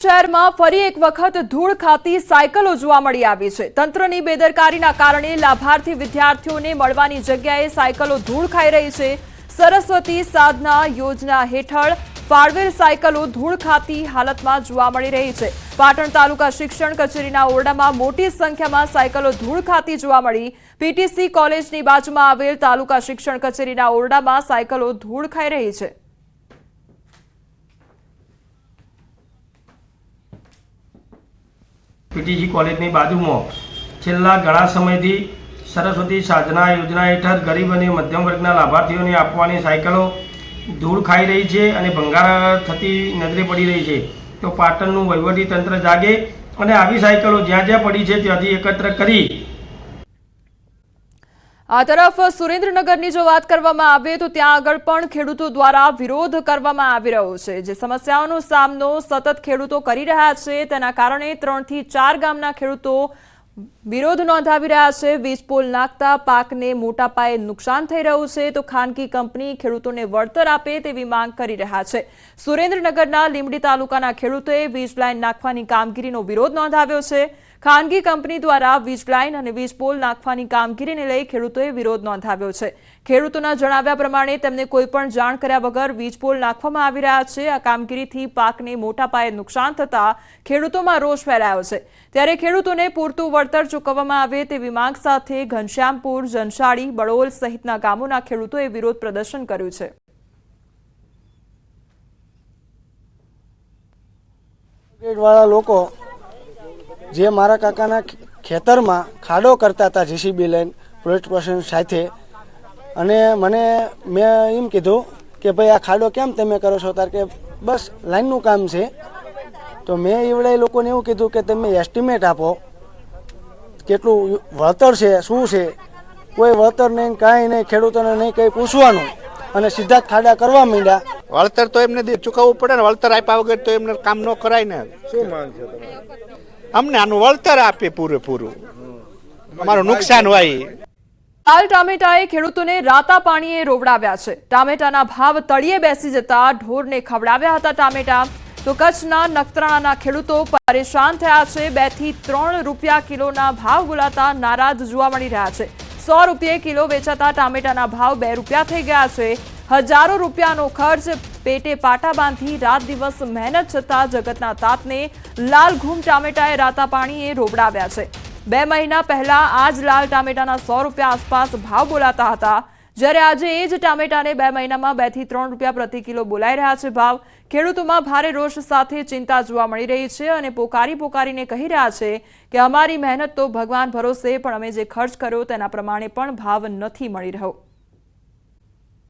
શહેરમાં ફરી એક વખત ધૂળ ખાતી સાયકલો જોવા મળી આવી છે। તંત્રની બેદરકારીના કારણે લાભાર્થી વિદ્યાર્થીઓને મળવાની જગ્યાએ સાયકલો ધૂળ ખાઈ રહી છે। સરસ્વતી સાધના યોજના હેઠળ ફાળવેલ સાયકલો ધૂળ ખાતી હાલતમાં જોવા મળી રહી છે। પાટણ તાલુકા શિક્ષણ કચેરીના ઓરડામાં મોટી સંખ્યામાં સાયકલો ધૂળ ખાતી જોવા મળી। પીટીસી કોલેજની બાજુમાં આવેલ તાલુકા શિક્ષણ કચેરીના ઓરડામાં સાયકલો ધૂળ ખાઈ રહી છે। पीटीसी कॉलेज की बाजू में छेल्ला घणा समयथी सरस्वती साधना योजना हेठळ गरीब और मध्यम वर्गना लाभार्थीओं ने आपवानी सायकलों धूळ खाई रही है और भंगार थती नजरे पड़ी रही है। तो पाटणनुं वहीवटी तंत्र जागे और आवी सायकलों ज्यां ज्यां पड़ी है त्याथी एकत्र करी। आ तरफ सुरेन्द्रनगरनी जो बात करवामां आवे तो त्यां आगळ पण खेडूतो द्वारा विरोध करवामां आवी रह्यो छे। जे समस्याओनो सामनो सतत खेडूतो करी रह्या छे तेना कारणे 3 થી 4 गामना खेडूतो विरोध नोंधावी रह्या छे। वीज पोल नाखता पाकने मोटा पाये नुकसान थई रह्युं छे तो खानगी कंपनी खेडूतोने वळतर आपे तेवी मांग करी रह्या छे। सुरेन्द्रनगરના લીંબડી તાલુકાના ખેડૂતોએ વીજ લાઈન નાખવાની કામગીરીનો વિરોધ નોંધાવ્યો છે। ખાનગી કંપની દ્વારા વીજ લાઈન અને વીજ પોલ નાખવાની કામગીરીને લઈ ખેડૂતોએ વિરોધ નોંધાવ્યો છે। ખેડૂતોના જણાવ્યા પ્રમાણે તેમને કોઈપણ જાણ કર્યા વગર વીજ પોલ નાખવામાં આવી રહ્યા છે। આ કામગીરીથી પાકને મોટા પાયે નુકસાન થતા ખેડૂતોમાં રોષ ફેલાયો છે। ત્યારે ખેડૂતોને પૂરતું વળતર ચૂકવવામાં આવે તેવી માંગ સાથે ઘનશ્યામપુર, જનશાળી, બળોલ સહિતના ગામોના ખેડૂતોએ વિરોધ પ્રદર્શન કર્યું છે। વાળા લોકો જે મારા કાકાના ખેતરમાં ખાડો કરતા હતા જેસીબી લઈને પોલીસ સ્ટેશન સાથે અને મને મેં એમ કીધું કે ભાઈ આ ખાડો કેમ તમે કરો છો તાર કે બસ લાઈનનું કામ છે। તો મેં એવડે લોકોને એવું કીધું કે તમે એસ્ટિમેટ આપો કેટલું વળતર છે શું છે। કોઈ વળતર નહીં કાંઈ નહીં, ખેડૂતોને નહીં કંઈ પૂછવાનું અને સીધા જ ખાડા કરવા માંડ્યા। વળતર તો એમને ચૂકવવું પડે ને, વળતર આપ્યા વગર તો એમને કામ ન કરાય ને। શું માંગ છે તમારી? અમને આનું વળતર આપે પૂરેપૂરું, અમારું નુકસાન હોય। લાલ ટામેટાએ ખેડૂતોને રાતા પાણીએ રોવડાવ્યા છે। ટામેટાના ભાવ તળિયે બેસી જતા ઢોરને ખવડાવ્યા હતા ટામેટા। તો કચ્છના નખત્રાણાના ખેડૂતો પરેશાન થયા છે। 2 થી 3 રૂપિયા કિલોના ભાવ બોલાતા નારાજ જોવા મળી રહ્યા છે। 100 રૂપિયે કિલો વેચાતા ટામેટાના ભાવ 2 રૂપિયા થઈ ગયા છે। હજારો રૂપિયાનો ખર્ચ પેટે પાટા બાંધી રાત દિવસ મહેનત છતાં જગતના તાતને લાલ ઘૂમ ટામેટાએ રાતા પાણીએ રોવડાવ્યા છે। 2 મહિના પહેલા આ જ લાલ ટામેટાના 100 રૂપિયા આસપાસ ભાવ બોલાતા હતા, જ્યારે આજે એ જ ટામેટાને 2 મહિનામાં 2 થી 3 રૂપિયા પ્રતિ કિલો બોલાઈ રહ્યા છે ભાવ। ખેડૂતોમાં ભારે રોષ સાથે ચિંતા જોવા મળી રહી છે અને પોકારીને કહી રહ્યા છે કે અમારી મહેનત તો ભગવાન ભરોસે, પણ અમે જે ખર્ચ કર્યો તેના પ્રમાણે પણ ભાવ નથી મળી રહ્યો।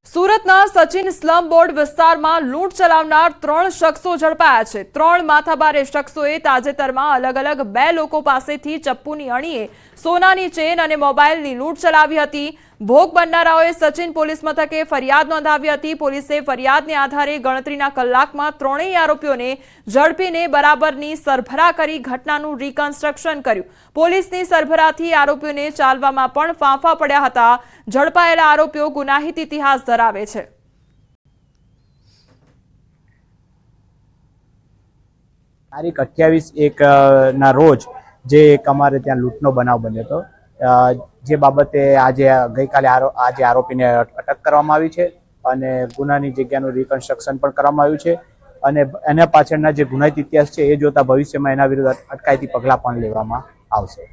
સુરતના સચિન સ્લમ બોર્ડ વિસ્તારમાં લૂંટ ચલાવનાર 3 શખ્સો ઝડપાયા છે। 3 માથાભારે શખ્સોએ તાજેતરમાં અલગ અલગ 2 લોકો પાસેથી ચપ્પુની અણીએ સોનાની ચેન અને મોબાઈલની લૂંટ ચલાવી હતી। ભોગ બનનારાઓએ સચિન પોલીસ મથકે ફરિયાદ નોંધાવી હતી। પોલીસે ફરિયાદને આધારે ગણતરીના કલાકમાં 3 આરોપીઓને ઝડપીને બરાબરની સરભરા કરી ઘટનાનું રિકન્સ્ટ્રક્શન કર્યું। પોલીસની સરભરાથી આરોપીઓને ચાલવામાં પણ ફાંફા પડ્યા હતા। ઝડપાયેલા આરોપીઓ ગુનાહિત ઇતિહાસ ધરાવે છે। તારીખ 28/1 ના રોજ જે એક અમારે ત્યાં લૂંટનો બનાવ બન્યો હતો, જે બાબતે ગઈકાલે આરોપીને અટક કરવામાં આવી છે અને ગુનાની જગ્યાનું રિકન્સ્ટ્રક્શન પણ કરવામાં આવ્યું છે અને એના પાછળના જે ગુનાહિત ઇતિહાસ છે એ જોતા ભવિષ્યમાં એના વિરુદ્ધ અટકાયતી પગલાં પણ લેવામાં આવશે।